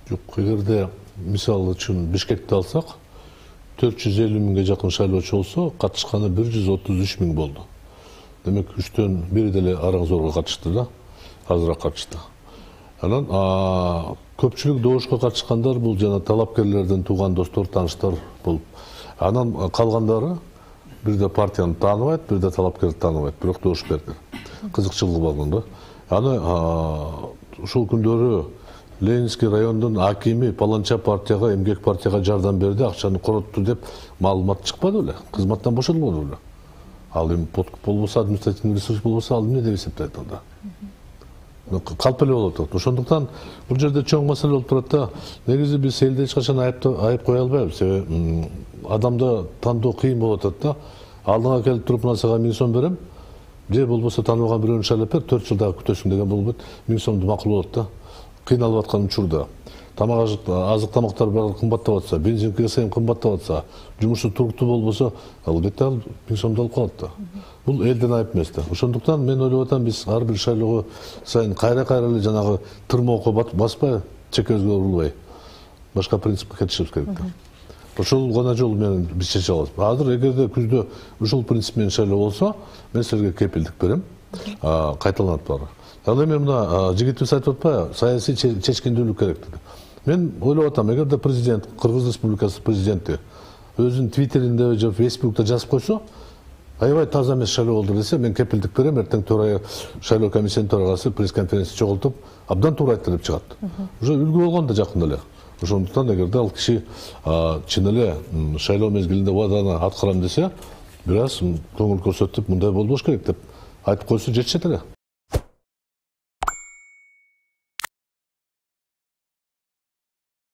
Жок, эгерде мисалы үчүн Бишкекти алсак, 450 миңге жакын шайлоочу болсо, катышканы 133 миң болду. Демек, 3төн 1 деле Араңзорго катышты да, азыраак катышты. Анан көпчүлүк добушка катышкандар бул жана талапкерлердин тууган достор, тааныштар болуп. Анан калгандары бирде партияны тааныбайт, бирде талапкерди тааныбайт, бирок добуш берди. Кызыкчылыгы болгон да. Аны ушул күндөрү Ленинский райондун акими паланча партияга, эмгек партияга жардам берди, акчаны коротту деп маалымат чыкпады беле? Кызматтан бошотулбоду беле? Ал эми подкуп болбосо, административный ресурс болбосо, ал эмне деп эсептейт анда? Калп эле болуп атат. Ошондуктан бул жерде чоң маселе болуп турат да. Негизи биз элде эч качан айып кое албайбыз. Себеби адамды тандоо кыйын болуп атат да. Алдыңа келип туруп, мына сага 1000 сом берем, же болбосо тааныбаган бирөөнү шайлап бер, 4 жылда күтөсүң деген болбойт. 1000 сомду макул болот да. Кыйналып аткан учурда азык тамактар баары кымбаттап атса, бензинге сайын кымбаттап атса, жумушу туруктуу болбосо, албетте ал 1000 сомду алып калат да. Бул элден айып эмес да. Ошондуктан мен ойлоп атам, биз ар бир шайлоого сайын кайра эле жанагы тырмоокко баспай, чекебизге урулбай, башка принципке кетишибиз керек да. Ошол гана жол менен биз чече алабыз. Азыр эгерде күздө ушул принцип менен шайлоо болсо, мен силерге кепилдик берем, кайталанат баары. Ал эми мына жигитибиз айтып атпайбы, саясий чечкиндүүлүк керек dedi. Мен ойлоп атам, эгерде президент, Кыргыз Республикасы президенти өзүнүн твиттеринде же фейсбукта жазып койсо, аябай таза эмес шайлоо болду десе, мен кепилдик берем, эртең шайлоо комиссиянын төрагасы пресс-конференция чогултуп, абдан туура айтты деп чыгат. Уже үлгү болгон да жакында эле. Ошондуктан эгерде ал киши чын эле шайлоо мезгилинде убаданы аткарам десе, бир аз көңүл көрсөтүп, мындай болбош керек деп айтып койсо жетишет эле.